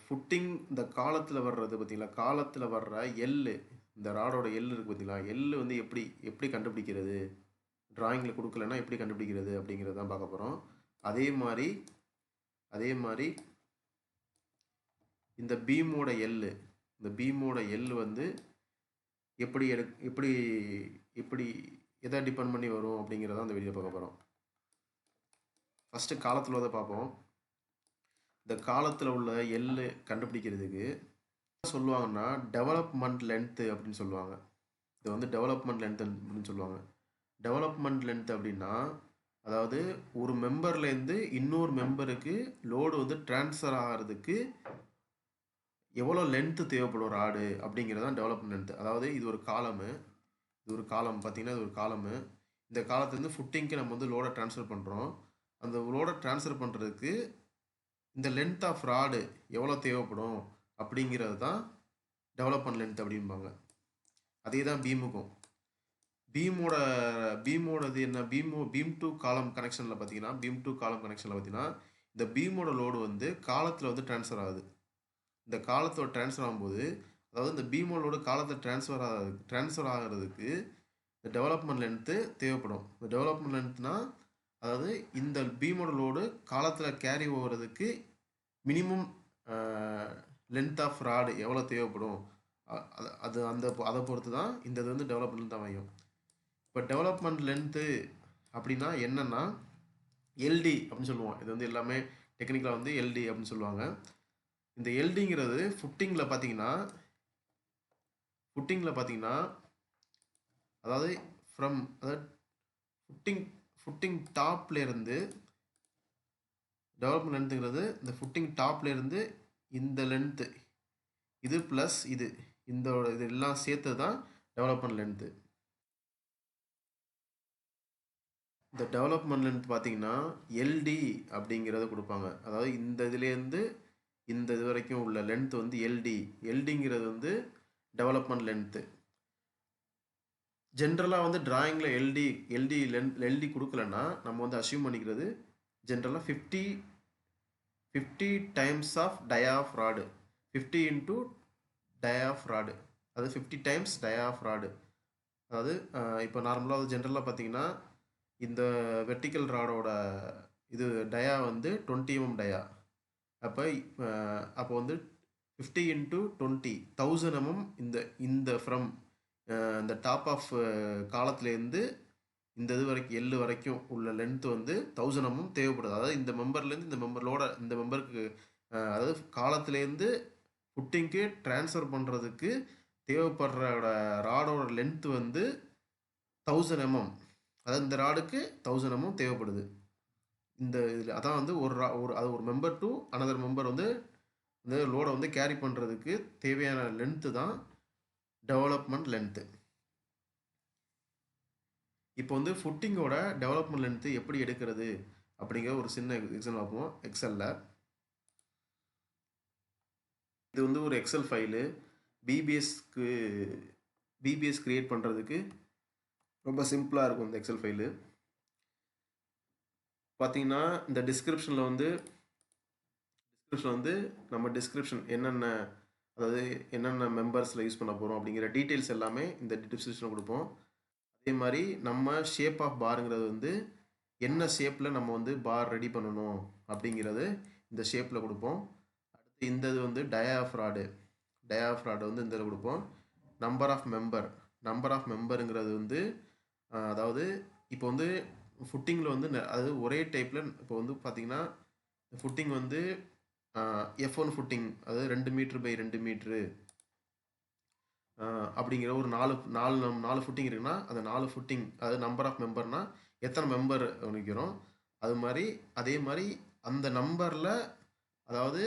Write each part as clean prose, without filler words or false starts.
Footing இந்த காலத்தில் வர்றது பார்த்தீங்களா, காலத்தில் வர்ற எள்ளு, இந்த ராடோட எள்ளு இருக்குது பார்த்தீங்களா, எள்ளு வந்து எப்படி எப்படி கண்டுபிடிக்கிறது, டிராயிங்கில் கொடுக்கலன்னா எப்படி கண்டுபிடிக்கிறது அப்படிங்கிறது தான் பார்க்க போகிறோம். அதே மாதிரி அதே மாதிரி இந்த பீமோட எள்ளு, இந்த பீமோட எள்ளு வந்து எப்படி எப்படி எப்படி எதை டிபெண்ட் பண்ணி வரும் அப்படிங்கிறத அந்த வீடியோ பார்க்க போகிறோம். ஃபஸ்ட்டு காலத்தில் உள்ளதை பார்ப்போம். இந்த காலத்தில் உள்ள எள்ளு கண்டுபிடிக்கிறதுக்கு சொல்லுவாங்கன்னா டெவலப்மெண்ட் லென்த்து அப்படின்னு சொல்லுவாங்க. இது வந்து டெவலப்மெண்ட் லென்த் அப்படின்னு சொல்லுவாங்க. டெவலப்மெண்ட் லென்த் அப்படின்னா அதாவது ஒரு மெம்பர்லேருந்து இன்னொரு மெம்பருக்கு லோடு வந்து ட்ரான்ஸ்ஃபர் ஆகிறதுக்கு எவ்வளோ லென்த்து தேவைப்படும் ராடு அப்படிங்கிறது தான் டெவலப்மெண்ட் லென்த். அதாவது இது ஒரு காலமு, இது ஒரு காலம் பார்த்தீங்கன்னா இது ஒரு காலமு. இந்த காலத்துலேருந்து ஃபுட்டிங்க்கு நம்ம வந்து லோடை ட்ரான்ஸ்ஃபர் பண்ணுறோம். அந்த லோடை ட்ரான்ஸ்ஃபர் பண்ணுறதுக்கு இந்த லென்த் ஆஃப் ராடு எவ்வளோ தேவைப்படும் அப்படிங்கிறது தான் டெவலப்மெண்ட் லென்த் அப்படிம்பாங்க. அதே தான் பீமுக்கும். பீமோடது என்ன, பீம் டு காலம் கனெக்ஷனில் பார்த்தீங்கன்னா இந்த பீமோட லோடு வந்து காலத்தில் வந்து ட்ரான்ஸ்ஃபர் ஆகுது. இந்த காலத்தோட ட்ரான்ஸ்ஃபர் ஆகும்போது அதாவது இந்த பீமோட காலத்தில் ட்ரான்ஸ்ஃபர் ஆகிறதுக்கு இந்த டெவலப்மெண்ட் லென்த்து தேவைப்படும். இந்த டெவலப்மெண்ட் லென்த்னா அதாவது இந்த பீமோட லோடு காலத்தில் கேரி ஓகிறதுக்கு மினிமம் லென்த் ஆஃப் ராடு எவ்வளோ தேவைப்படும் அதை பொறுத்து தான் இந்த இது வந்து டெவலப்மெண்ட் லென்த் அமையும். இப்போ டெவலப்மெண்ட் லென்த்து அப்படின்னா என்னென்னா எல்டி அப்படின்னு சொல்லுவோம். இது வந்து எல்லாமே டெக்னிக்கலாக வந்து எல்டி அப்படின்னு சொல்லுவாங்க. இந்த எல்டிங்கிறது ஃபுட்டிங்கில் பார்த்தீங்கன்னா அதாவது ஃபுட்டிங் டாப்லேருந்து டெவலப்மெண்ட் லென்த்துங்கிறது இந்த ஃபுட்டிங் டாப்லேருந்து இந்த லென்த்து இது ப்ளஸ் இது எல்லாம் சேர்த்து தான் டெவலப்மெண்ட் லென்த்து. இந்த டெவலப்மெண்ட் லென்த் பார்த்தீங்கன்னா எல்டி அப்படிங்கிறத கொடுப்பாங்க. அதாவது இந்த இதுலேருந்து இந்த இது வரைக்கும் உள்ள லென்த் வந்து எல்டிங்கிறது வந்து டெவலப்மெண்ட் லென்த்து. ஜென்ரலாக வந்து டிராயிங்கில் எல்டி கொடுக்கலன்னா நம்ம வந்து அசியூம் பண்ணிக்கிறது ஜென்ரலாக 50 times of dia of rod, 50 into dia of rod, அது 50 டைம்ஸ் டயா ஆஃப் ராடு. அதாவது இப்போ நார்மலாக ஜென்ரலாக பார்த்தீங்கன்னா இந்த வெர்டிக்கல் ராடோட இது டயா வந்து 20 mm டயா. அப்போ வந்து 50 இன்ட்டு 20 1000 mm இந்த ஃப்ரம் இந்த டாப் ஆஃப் காலத்துலேருந்து இந்த இது வரைக்கும் எள்ளு வரைக்கும் உள்ள லென்த்து வந்து 1000 mm தேவைப்படுது. அதாவது இந்த மெம்பர்லேருந்து இந்த மெம்பருக்கு அதாவது காலத்துலேருந்து ஃபுட்டிங்க்கு ட்ரான்ஸ்ஃபர் பண்ணுறதுக்கு தேவைப்படுற ராடோட லென்த்து வந்து 1000 mm. அதாவது இந்த ராடுக்கு 1000 mm தேவைப்படுது. இந்த இதில் அதான் வந்து ஒரு மெம்பர் டு அனதர் மெம்பர் வந்து இந்த லோடை வந்து கேரி பண்ணுறதுக்கு தேவையான லென்த்து தான் டெவலப்மெண்ட் லென்த்து. இப்போ வந்து ஃபுட்டிங்கோட டெவலப்மெண்ட் லென்த்து எப்படி எடுக்கிறது அப்படிங்கிற ஒரு சின்ன எக்ஸாம்பிள் பார்ப்போம். எக்ஸலில் இது வந்து ஒரு எக்ஸல் ஃபைலு. பிபிஎஸ் கிரியேட் பண்ணுறதுக்கு ரொம்ப சிம்பிளாக இருக்கும் இந்த எக்ஸல் ஃபைலு. பார்த்தீங்கன்னா இந்த டிஸ்கிரிப்ஷனில் வந்து நம்ம டிஸ்கிரிப்ஷன் என்னென்ன மெம்பர்ஸில் யூஸ் பண்ண போகிறோம் அப்படிங்கிற டீட்டெயில்ஸ் எல்லாமே இந்த டிஸ்கிரிப்ஷனில் கொடுப்போம். அதே மாதிரி நம்ம ஷேப் ஆஃப் பாருங்கிறது வந்து என்ன ஷேப்பில் நம்ம வந்து பார் ரெடி பண்ணணும் அப்படிங்கிறது இந்த ஷேப்பில் கொடுப்போம். அடுத்து இந்த இது வந்து டயா ஆஃப் ராடு வந்து இந்த இதில் கொடுப்போம். நம்பர் ஆஃப் மெம்பருங்கிறது வந்து அதாவது இப்போ வந்து ஃபுட்டிங்கில் வந்து அது ஒரே டைப்பில் இப்போ வந்து பார்த்திங்கன்னா ஃபுட்டிங் வந்து F1 ஃபுட்டிங் அதாவது 2 மீட்ரு பை 2 மீட்ரு அப்படிங்கிற ஒரு 4 ஃபுட்டிங் இருக்குன்னா அந்த 4 ஃபுட்டிங் அதாவது நம்பர் ஆஃப் மெம்பர்னால் எத்தனை மெம்பர் நிற்கிறோம் அதே மாதிரி அந்த நம்பரில் அதாவது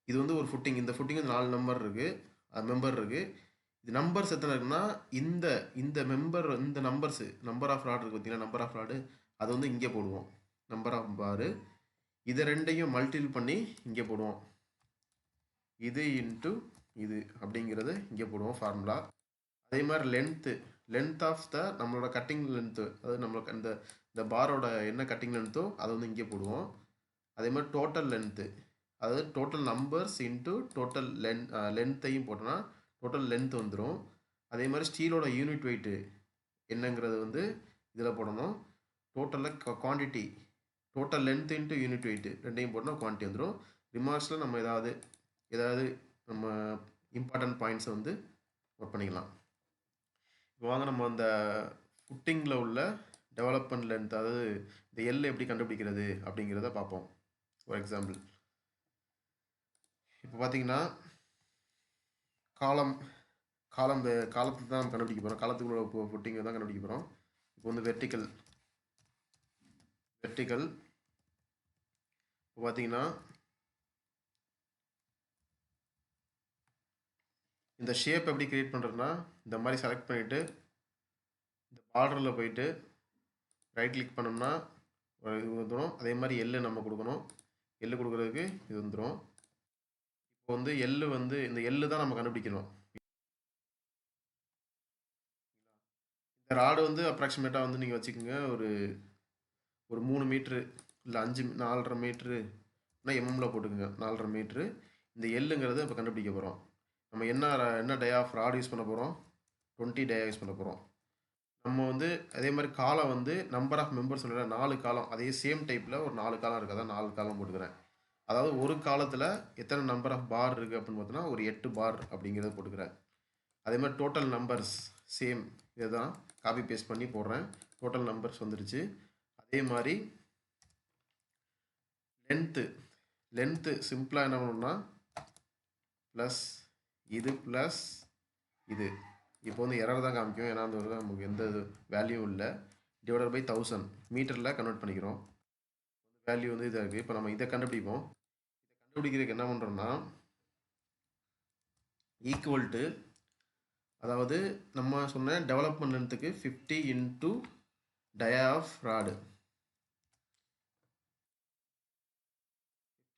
இது வந்து ஒரு ஃபுட்டிங், இந்த ஃபுட்டிங் வந்து 4 மெம்பர் இருக்குது. இது நம்பர்ஸ் எத்தனை இருக்குன்னா இந்த நம்பர் ஆஃப் ராடு இருக்குது பார்த்தீங்கன்னா, நம்பர் ஆஃப் ராடு அது வந்து இங்கே போடுவோம். நம்பர் ஆஃப் பாரு இதை ரெண்டையும் மல்டிபிள் பண்ணி இங்கே போடுவோம். இது இன்ட்டு இது அப்படிங்கிறது இங்கே போடுவோம் ஃபார்முலா. அதே மாதிரி லென்த் ஆஃப் நம்மளோட கட்டிங் லென்த்து அதாவது நம்மளுக்கு இந்த பாரோட என்ன கட்டிங் லென்த்தோ அதை வந்து இங்கே போடுவோம். அதே மாதிரி டோட்டல் லென்த்து அதாவது டோட்டல் நம்பர்ஸ் இன்ட்டு டோட்டல் லென்த்தையும் போட்டோன்னா டோட்டல் லென்த் வந்துடும். அதே மாதிரி ஸ்டீலோட யூனிட் வெயிட்டு என்னங்கிறது வந்து இதில் போடணும். டோட்டலில் quantity total length into unit weight ரெண்டையும் போட்டோம்னா குவான்டிட்டி வந்துடும். ரிமார்க்ஸில் நம்ம ஏதாவது நம்ம இம்பார்ட்டன்ட் பாயிண்ட்ஸை வந்து நோட் பண்ணிக்கலாம். இப்போ வாங்க நம்ம அந்த ஃபுட்டிங்கில் உள்ள டெவலப்மெண்ட் லென்த், அதாவது இந்த எல் எப்படி கண்டுபிடிக்கிறது அப்படிங்கிறத பார்ப்போம். ஃபார் எக்ஸாம்பிள் இப்போ பார்த்தீங்கன்னா காலத்துக்கு தான் நம்ம கண்டுபிடிக்க போகிறோம். காலத்துக்குள்ள ஃபுட்டிங்கை தான் கண்டுபிடிக்க போகிறோம். இப்போ வந்து வெர்டிக்கல் இப்போ பார்த்தீங்கன்னா இந்த ஷேப் எப்படி கிரியேட் பண்ணுறதுனா, இந்த மாதிரி செலக்ட் பண்ணிவிட்டு இந்த பார்டரில் போயிட்டு ரைட் கிளிக் பண்ணோம்னா இது வந்துடும். அதே மாதிரி எள்ளு நம்ம கொடுக்கணும். எள்ளு கொடுக்குறதுக்கு இது வந்துடும். இப்போ வந்து எள்ளு வந்து இந்த எள்ளு தான் நம்ம கண்டுபிடிக்கணும். இந்த ராடு வந்து அப்ராக்சிமேட்டாக வந்து நீங்கள் வச்சுக்கோங்க ஒரு 3 மீட்ரு இல்லை 4.5 மீட்ரு எம்எம்ல போட்டுக்கோங்க. 4.5 மீட்ரு. இந்த எள்ளுங்கிறது இப்போ கண்டுபிடிக்க போகிறோம். நம்ம என்ன டை ஆஃப் ராட் யூஸ் பண்ண போகிறோம்? 20 டை யூஸ் பண்ண போகிறோம். நம்ம வந்து அதே மாதிரி காலம் வந்து நம்பர் ஆஃப் மெம்பர்ஸ் சொல்ல 4 காலம், அதே சேம் டைப்பில் ஒரு 4 காலம் இருக்குது. அதான் 4 காலம் போட்டுக்கிறேன். அதாவது ஒரு காலத்தில் எத்தனை நம்பர் ஆஃப் பார் இருக்குது அப்படின்னு பார்த்தோன்னா ஒரு 8 பார் அப்படிங்கிறத போட்டுக்கிறேன். அதே மாதிரி டோட்டல் நம்பர்ஸ் சேம் இதை தான் காப்பி பேஸ்ட் பண்ணி போடுறேன். டோட்டல் நம்பர்ஸ் வந்துடுச்சு. அதே மாதிரி லென்த்து சிம்பிளாக என்ன பண்ணணும்னா ப்ளஸ் இது இப்போ வந்து எரர் தான் காமிக்கும். ஏன்னா அந்த நமக்கு எந்த வேல்யூவும் இல்லை. டிவைடட் பை 1000 மீட்டரில் கன்வெர்ட் பண்ணிக்கிறோம். வேல்யூ வந்து இதாக இருக்குது. இப்போ நம்ம இதை கண்டுபிடிப்போம். இதை கண்டுபிடிக்கிறதுக்கு என்ன பண்ணுறோம்னா ஈக்குவல் டு, அதாவது நம்ம சொன்ன டெவலப்மெண்ட் லென்த்துக்கு 50 into dia of rod,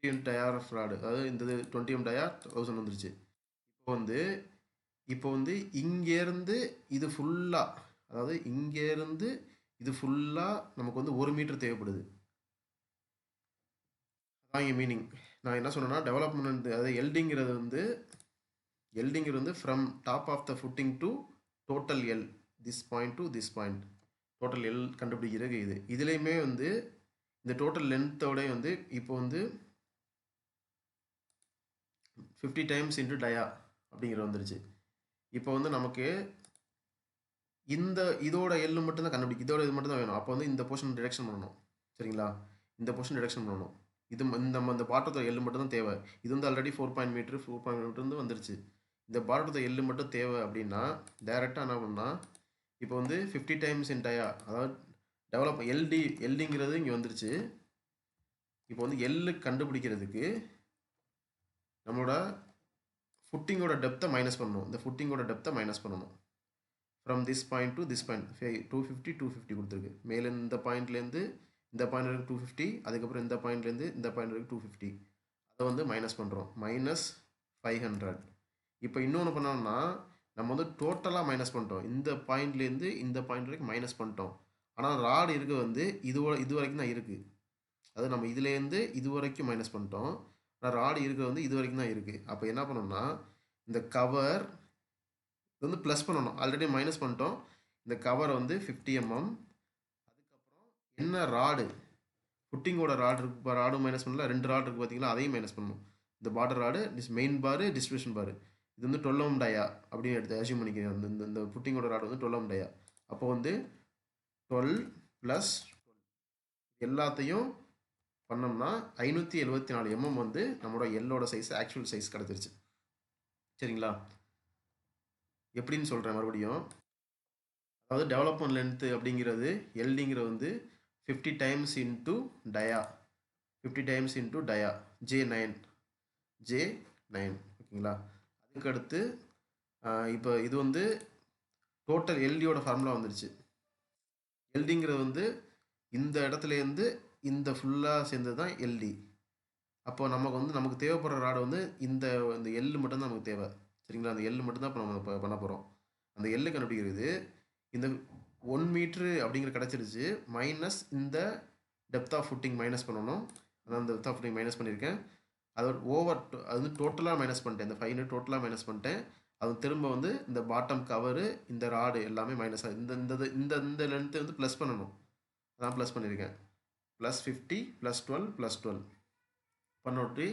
50 into dia of rod, அதாவது இந்த 20 டயா 1000 வந்துருச்சு. இப்போ வந்து இங்கேருந்து இது ஃபுல்லாக, அதாவது இங்கேருந்து இது ஃபுல்லாக நமக்கு வந்து 1 மீட்டர் தேவைப்படுது. அதான் இங்கே மீனிங். நான் என்ன சொன்னேன்னா டெவலப்மெண்ட், அதாவது எல்டிங்கிறது வந்து from top of the footing to total L, this point to this point, total L கண்டுபிடிக்கிறது. இதுலேயுமே வந்து இந்த டோட்டல் லென்த்தோட வந்து இப்போ வந்து 50 டைம்ஸ் இன்ட்டு டயா அப்படிங்கிறது வந்துருச்சு. இப்போ வந்து நமக்கு இதோட எல்லு மட்டும் தான் கண்டுபிடிக்கும். இதோட இது மட்டும் தான் வேணும். அப்போ வந்து இந்த போர்ஷன் டிடெக்ஷன் பண்ணணும். சரிங்களா? இந்த போர்ஷன் டிடெக்ஷன் பண்ணணும். நம்ம இந்த பாட்டத்தோட எல்லு மட்டும் தான் தேவை. இது வந்து ஆல்ரெடி 4 மீட்டர் வந்து வந்துருச்சு. இந்த பாட்டத்தோட எல்லு மட்டும் தேவை அப்படின்னா டைரெக்டாக என்ன பண்ணால் இப்போ வந்து 50 டைம்ஸ் இன் டயா, அதாவது எல்டிங்கிறது இங்கே வந்துருச்சு. இப்போ வந்து எல்லு கண்டுபிடிக்கிறதுக்கு நம்மளோட ஃபுட்டிங்கோட டெப்த்தை மைனஸ் பண்ணணும். இந்த ஃபுட்டிங்கோட டெப்த்தை மைனஸ் பண்ணணும். From this point to this point 250 கொடுத்துருக்கு. மேலே இந்த பாயிண்ட்லேருந்து இந்த பாயிண்ட் வரைக்கும் 250, அதுக்கப்புறம் இந்த பாயிண்ட்லேருந்து இந்த பாயிண்ட் வரைக்கும் 250. அதை வந்து மைனஸ் பண்ணுறோம். -500. இப்போ இன்னொன்று பண்ணோம்னா நம்ம வந்து டோட்டலாக மைனஸ் பண்ணிட்டோம். இந்த பாயிண்ட்லேருந்து இந்த பாயிண்ட் வரைக்கும் மைனஸ் பண்ணிட்டோம். ஆனால் ராடு இருக்க வந்து இது வரைக்கும் தான் இருக்குது. அது நம்ம இதுலேருந்து இது வரைக்கும் மைனஸ் பண்ணிட்டோம். ஆனால் ராடு இருக்க வந்து இது வரைக்கும் தான் இருக்குது. அப்போ என்ன பண்ணோம்னா இந்த கவர் இது வந்து ப்ளஸ் பண்ணணும். ஆல்ரெடி மைனஸ் பண்ணிட்டோம். இந்த கவர் வந்து 50 mm. அதுக்கப்புறம் என்ன ராடு, ஃபுட்டிங்கோட ராடு இருக்கு. இப்போ ராடும் மைனஸ் பண்ணல, 2 ராடு இருக்குது பார்த்தீங்களா, அதையும் மைனஸ் பண்ணணும். இந்த பார்டர் ராடு, மெயின் பாரு, டிஸ்ட்ரிபியூஷன் பாரு, இது வந்து 12 mm டயா அப்படின்னு எடுத்து அசியூம் பண்ணிக்கிறேன். இந்த ஃபுட்டிங்கோட ராடு வந்து 12 mm டயா. அப்போ வந்து 12 + 12 எல்லாத்தையும் பண்ணோம்னா 574 mm வந்து நம்மளோட எல்லோட சைஸ், ஆக்சுவல் சைஸ் கிடச்சிருச்சு. சரிங்களா? எப்படின்னு சொல்கிறேன் மறுபடியும். அதாவது டெவலப்மெண்ட் லென்த்து அப்படிங்கிறது எல்டிங்கிறது வந்து 50 times into dia, 50 times into dia J9 ஓகேங்களா? அதுக்கடுத்து இப்போ இது வந்து டோட்டல் எல்டியோட ஃபார்முலா வந்துருச்சு. எல்டிங்கிறது வந்து இந்த இடத்துலேருந்து இந்த ஃபுல்லாக சேர்ந்தது தான் எல்டி. அப்போ நமக்கு தேவைப்படுற ராடு வந்து இந்த எல்லு மட்டும்தான் நமக்கு தேவை. சரிங்களா? அந்த எல்லு மட்டும்தான் இப்போ நம்ம பண்ண போகிறோம். அந்த எல்லு கண்டுபிடிக்கிறது இந்த 1 மீட்ரு அப்படிங்கிற கிடச்சிருச்சு. மைனஸ் இந்த டெப்த் ஆஃப் ஃபுட்டிங் மைனஸ் பண்ணணும். அதான் அந்த டெப்த் ஆஃப் ஃபுட்டிங் மைனஸ் பண்ணியிருக்கேன். அதோட ஓவர் அது வந்து டோட்டலாக மைனஸ் பண்ணிட்டேன். இந்த 500 டோட்டலாக மைனஸ் பண்ணிட்டேன். அது திரும்ப வந்து இந்த பாட்டம் கவரு, இந்த ராடு எல்லாமே மைனஸ் ஆகுது. இந்த இந்த இந்த இந்த லென்த்து வந்து ப்ளஸ் பண்ணணும். அதான் ப்ளஸ் பண்ணியிருக்கேன். +50 +12 +12 பண்ணோட்டி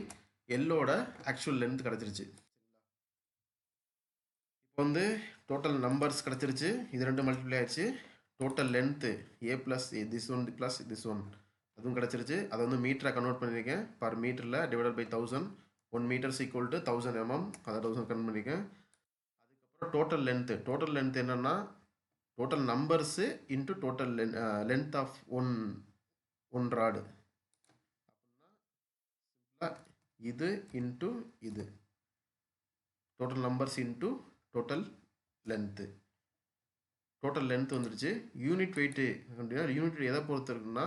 எல்லோட ஆக்சுவல் லென்த் கிடச்சிருச்சு. இப்போ வந்து டோட்டல் நம்பர்ஸ் கிடச்சிருச்சு. இது ரெண்டு மல்டிப்ளை ஆயிடுச்சு. Total length A + this one + this one அதுவும் கிடச்சிருச்சு. அதை வந்து மீட்டராக கன்வெர்ட் பண்ணியிருக்கேன். பர் மீட்டரில் divided by 1000. 1 metres equal to 1000 mm. அதை 1000 கன்வெர்ட் பண்ணியிருக்கேன். அதுக்கப்புறம் டோட்டல் லென்த் என்னன்னா total numbers into total length of one rod அப்படின்னா இது இன்ட்டு இது total numbers into total length வந்துடுச்சு. யூனிட் வெயிட்டு அப்படின்னா யூனிட் எதை பொறுத்து இருக்குன்னா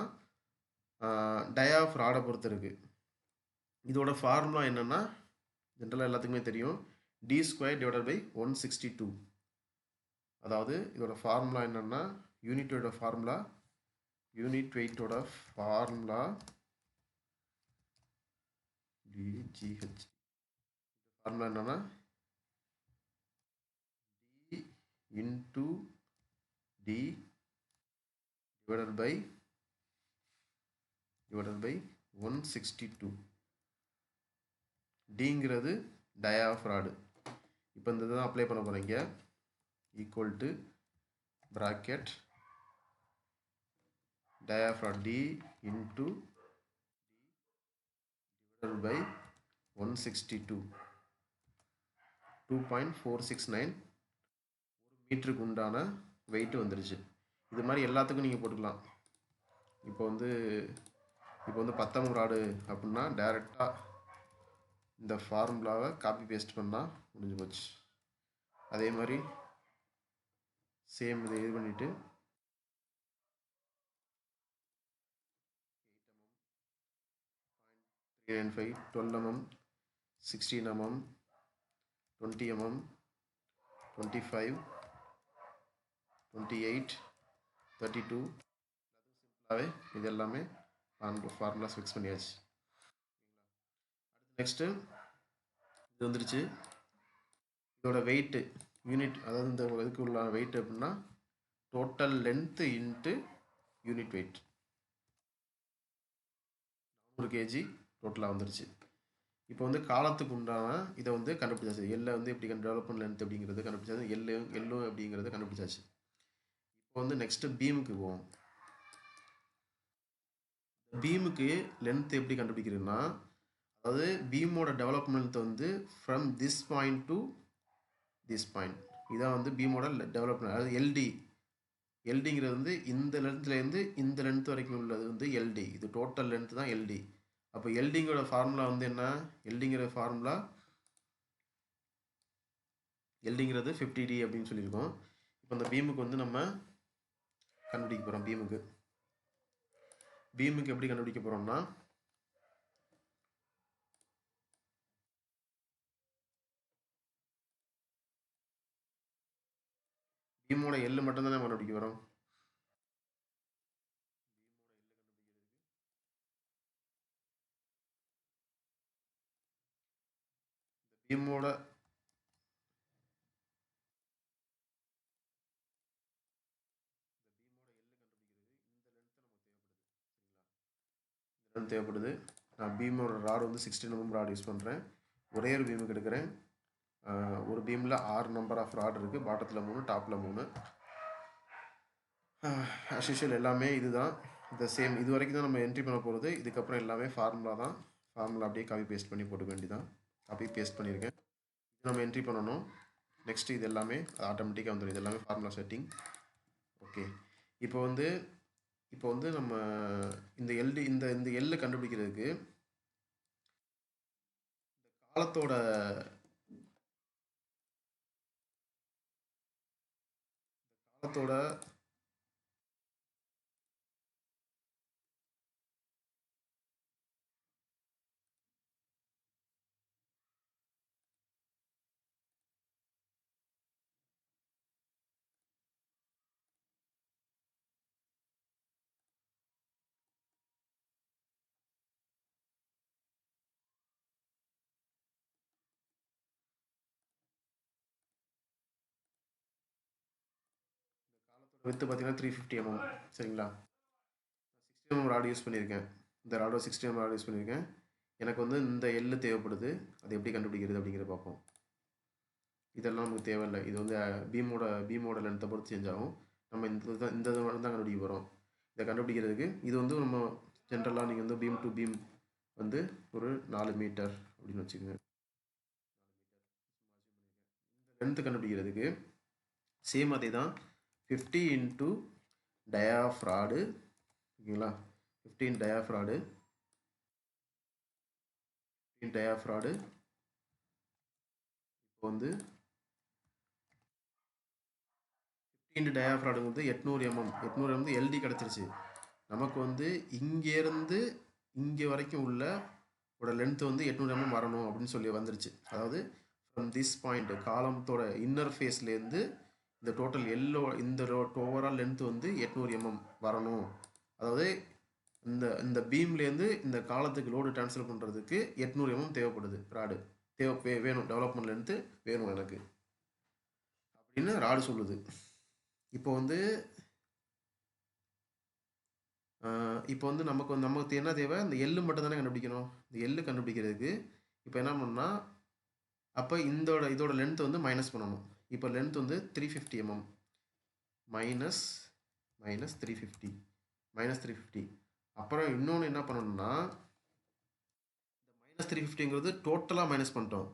டை ஆஃப் ராடை பொறுத்து இருக்கு. இதோட ஃபார்முலா என்னன்னா ஜென்ரலாக எல்லாத்துக்குமே தெரியும், d² / 162. அதாவது இதோட ஃபார்முலா என்னன்னா யூனிட் வெயிட்டோட ஃபார்முலா DGH. ஃபார்முலா என்னன்னா d into d divided by 162. டிங்கிறது டை ஆஃப் ராடு. இப்போ இந்த இதுதான் அப்ளை பண்ண போகிறீங்க. Equal to bracket dia of rod d into divided by 162. 2.469 ஒரு மீட்டருக்கு உண்டான வெயிட் வந்துருச்சு. இது மாதிரி எல்லாத்துக்கும் நீங்கள் போட்டுக்கலாம். இப்போ வந்து 10 ராடு அப்படின்னா டைரெக்டாக இந்த ஃபார்முலாவை காப்பி பேஸ்ட் பண்ணால் முடிஞ்சு போச்சு. அதே மாதிரி சேம் இதை இது பண்ணிவிட்டு 395 12 mm 16 mm 20 mm 25 28 32 சிம்பிளாகவே இது எல்லாமே ஃபார்முலாஸ் ஃபிக்ஸ் பண்ணியாச்சு. அடுத்து நெக்ஸ்ட்டு இது வந்துருச்சு. இதோட வெயிட்டு யூனிட், அதாவது இந்த இதுக்கு உள்ள வெயிட் அப்படின்னா total length into unit wait 400 kg டோட்டலாக வந்துருச்சு. இப்போ வந்து காலத்துக்கு உண்டான இதை வந்து கண்டுபிடிச்சாச்சு. எல்லை வந்து எப்படி டெவலப்மெண்ட் லென்த் அப்படிங்கிறது கண்டுபிடிச்சாச்சு. எல்லோ அப்படிங்கிறது கண்டுபிடிச்சாச்சு. இப்போ வந்து நெக்ஸ்ட்டு பீமுக்கு போவோம். பீமுக்கு லென்த் எப்படி கண்டுபிடிக்கிறதுனா, அதாவது பீமோட டெவலப்மெண்ட் வந்து from this point to this point, இதான் வந்து பீமோட டெவலப்மெண்ட். அதாவது எல்டிங்கிறது வந்து இந்த லென்த்லேருந்து இந்த லென்த் வரைக்கும் உள்ளது வந்து எல்டி. இது டோட்டல் லென்த் தான் எல்டி. அப்போ எல்டிங்கோட ஃபார்முலா வந்து என்ன, எல்டிங்கிற ஃபார்முலா எல்டிங்கிறது 50D அப்படின்னு சொல்லியிருக்கோம். இப்போ இந்த பீமுக்கு வந்து நம்ம கண்டுபிடிக்க போகிறோம். பீமுக்கு எப்படி கண்டுபிடிக்க போகிறோம்னா, பீமோட எல்லு மட்டும் தானே கண்டுபிடிக்க போகிறோம். பீமோட தேவைப்படுது. நான் பீமோட ராடு வந்து 16 mm ராடு யூஸ் பண்ணுறேன். ஒரே ஒரு பீமுக்கு எடுக்கிறேன். ஒரு பீமில் 6 நம்பர் ஆஃப் ராடு இருக்குது. பாட்டத்தில் 3, டாப்பில் 3. ஆஸ் யூஷுவல் எல்லாமே இதுதான், இந்த சேம். இது வரைக்கும் தான் நம்ம என்ட்ரி பண்ண போகிறது. இதுக்கப்புறம் எல்லாமே ஃபார்முலா தான். ஃபார்முலா அப்படியே காப்பி பேஸ்ட் பண்ணி போட்டுக்க வேண்டியதான். காப்பி பேஸ்ட் பண்ணியிருக்கேன். இது நம்ம என்ட்ரி பண்ணணும். நெக்ஸ்ட்டு இது எல்லாமே ஆட்டோமேட்டிக்காக வந்துடும். இது எல்லாமே ஃபார்முலா செட்டிங். ஓகே, இப்போ வந்து நம்ம இந்த எல்டி இந்த எல்லை கண்டுபிடிக்கிறதுக்கு இந்த காலத்தோட வித்து பார்த்தீங்கன்னா 350 mm. சரிங்களா? 60 mm ராடு யூஸ் பண்ணியிருக்கேன். இந்த ராடோ 60 mm ராடு யூஸ் பண்ணியிருக்கேன். எனக்கு வந்து இந்த எள்ளு தேவைப்படுது. அது எப்படி கண்டுபிடிக்கிறது அப்படிங்கிறத பார்ப்போம். இதெல்லாம் நமக்கு தேவையில்லை. இது வந்து பீமோட லென்த்தை பொறுத்து சேஞ்ச் ஆகும். நம்ம இந்த தான் கண்டுபிடிக்க போகிறோம். இதை கண்டுபிடிக்கிறதுக்கு இது வந்து நம்ம ஜென்ரலாக நீங்கள் வந்து பீம் டு பீம் வந்து ஒரு 4 மீட்டர் அப்படின்னு வச்சுக்கோங்க. இந்த லென்த்து கண்டுபிடிக்கிறதுக்கு சேம் அதே தான் 50 இன்ட்டு டயாஃப் ராடு. ஓகேங்களா? 15 டயாஃப் ராடு இப்போ வந்து 15 டயாஃப் ராடு வந்து 800 mm. 800 mm எல்டி கிடச்சிருச்சு. நமக்கு வந்து இங்கேருந்து இங்கே வரைக்கும் உள்ள லென்த் வந்து 800 mm வரணும் அப்படின்னு சொல்லி வந்துருச்சு. அதாவது ஃப்ரம் திஸ் பாயிண்ட் காலத்தோட இன்னர் ஃபேஸ்லேருந்து இந்த டோட்டல் இந்த ஓவரால் லென்த் வந்து 800 mm வரணும். அதாவது இந்த பீம்லேருந்து இந்த காலத்துக்கு லோடு ட்ரான்ஸ்ஃபர் பண்ணுறதுக்கு 800 mm தேவைப்படுது. ராடு வேணும், டெவலப்மெண்ட் லென்த்து வேணும் எனக்கு அப்படின்னு ராடு சொல்லுது. இப்போ வந்து நமக்கு என்ன தேவை? இந்த எள்ளு மட்டும் தானே கண்டுபிடிக்கணும். இந்த எள்ளு கண்டுபிடிக்கிறதுக்கு இப்போ என்ன பண்ணால் அப்போ இதோட லென்த் வந்து மைனஸ் பண்ணணும். இப்போ லென்த் வந்து 350 mm மைனஸ் 350 அப்புறம் இன்னொன்று என்ன பண்ணணும்னா இந்த -350ங்கிறது டோட்டலாக மைனஸ் பண்ணிட்டோம்.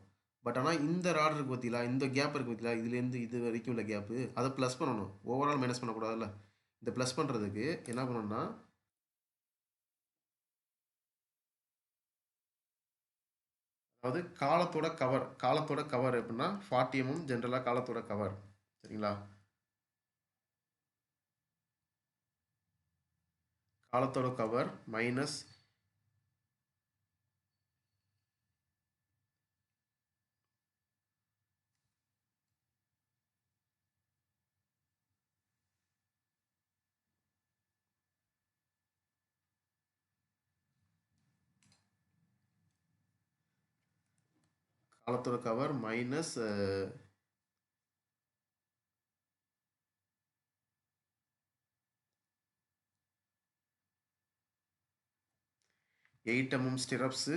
பட் ஆனால் இந்த ராட் இருக்குது பார்த்தீங்களா, இந்த கேப் இருக்குது பார்த்தீங்களா, இதுலேருந்து இது வரைக்கும் உள்ள கேப்பு அதை ப்ளஸ் பண்ணணும். ஓவரால் மைனஸ் பண்ணக்கூடாதுல்ல. இந்த ப்ளஸ் பண்ணுறதுக்கு என்ன பண்ணணும்னா அதாவது காலத்தோட கவர் எப்படின்னா 40 mm ஜென்ரலாக காலத்தோட கவர். சரிங்களா? காலத்தோட கவர் மைனஸ் காலத்தோட கவர் மைனஸ் 8 mm ஸ்டிரப்ஸு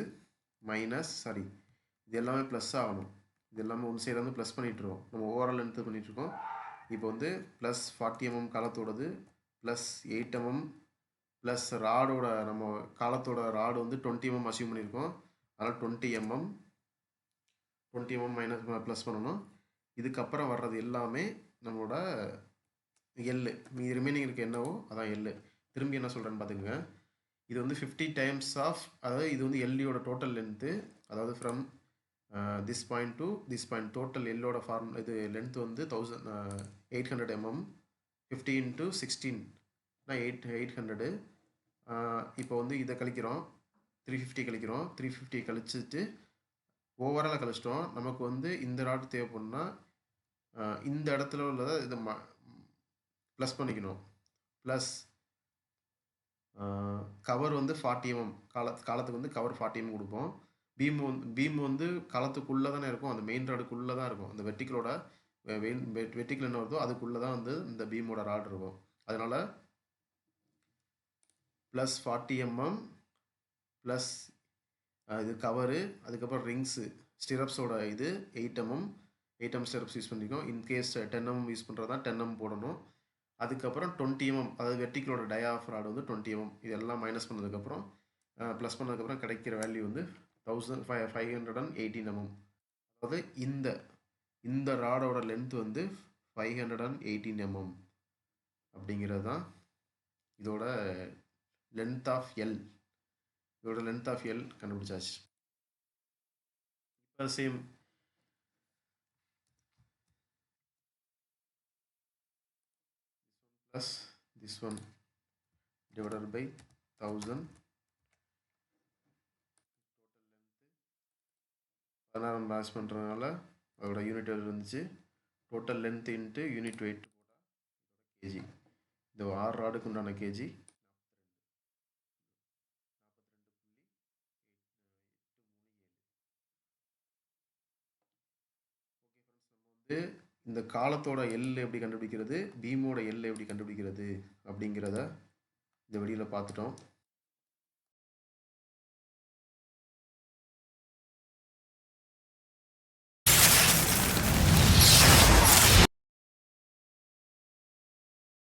மைனஸ் இது எல்லாமே ப்ளஸ் ஆகணும். இது எல்லாமே ஒன்று சைடு வந்து ப்ளஸ் பண்ணிட்டுருக்கோம். நம்ம ஓவரால் லென்த்து பண்ணிகிட்ருக்கோம். இப்போ வந்து ப்ளஸ் 40 mm காலத்தோடது ப்ளஸ் 8 mm ப்ளஸ் ராடோட நம்ம காலத்தோட ராடு வந்து 20 mm அச்சீவ் பண்ணியிருக்கோம். அதனால் 20 mm மைனஸ் ப்ளஸ் பண்ணணும். இதுக்கப்புறம் வர்றது எல்லாமே நம்மளோட எள்ளு. மீதி ரிமைனிங் இருக்க என்னவோ அதான் எள்ளு. திரும்பி என்ன சொல்கிறேன்னு பார்த்துக்கோங்க. இது வந்து 50 டைம்ஸ் ஆஃப், அதாவது இது வந்து எல்லியோட டோட்டல் லென்த்து. அதாவது from this point to this point total எல்லோட இது லென்த் வந்து 800 mm. 50 இன்ட்டு 16 800. இப்போ வந்து இதை கழிக்கிறோம், 350 கழிக்கிறோம். 350 கழிச்சிட்டு ஓவராலாக கழிச்சிட்டோம். நமக்கு வந்து இந்த ராட் தேவைப்படுனா இந்த இடத்துல உள்ளதை இதை ப்ளஸ் பண்ணிக்கணும். ப்ளஸ் கவர் வந்து 40 mm காலத்துக்கு வந்து கவர் 40 mm கொடுப்போம். பீம் வந்து காலத்துக்குள்ளே தானே இருக்கும், அந்த மெயின் ராடுக்குள்ளே தான் இருக்கும். அந்த வெர்டிக்கலோட வெர்டிக்கல் என்ன வருதோ அதுக்குள்ளே தான் வந்து இந்த பீமோட ராட் இருக்கும். அதனால் ப்ளஸ் 40 mm ப்ளஸ் இது கவரு, அதுக்கப்புறம் ரிங்ஸு ஸ்டிரப்ஸோட இது 8 mm ஸ்டிரப்ஸ் யூஸ் பண்ணியிருக்கோம். இன்கேஸ் 10 mm யூஸ் பண்ணுறதா 10 mm போடணும். அதுக்கப்புறம் 20 mm அதாவது வெர்டிக்கலோட டயாஃப் ராடு வந்து 20 mm. இதெல்லாம் மைனஸ் பண்ணதுக்கப்புறம் ப்ளஸ் பண்ணதுக்கப்புறம் கிடைக்கிற வேல்யூ வந்து 1518 mm. அதாவது இந்த ராடோட லென்த் வந்து 518 mm அப்படிங்கிறது தான் இதோட லென்த் ஆஃப் எல். இதோட லென்த் ஆஃப் எல் கண்டுபிடிச்சாச்சு. இப்போ same plus this one divided by 1000. Total length 16 match பண்ணுறதுனால அதோட யூனிட் இருந்துச்சு. Total length into unit wait போட்டால் இதோட கேஜி. இந்த 6 ராடுக்கு உண்டான கேஜி 42.837. ஓகே ஃப்ரெண்ட்ஸ், நம்ம வந்து இந்த காலத்தோட எல் எப்படி கண்டுபிடிக்கிறது, பீமோட எல் எப்படி கண்டுபிடிக்கிறது அப்படிங்கிறத இந்த வீடியோவில் பார்த்துட்டோம்.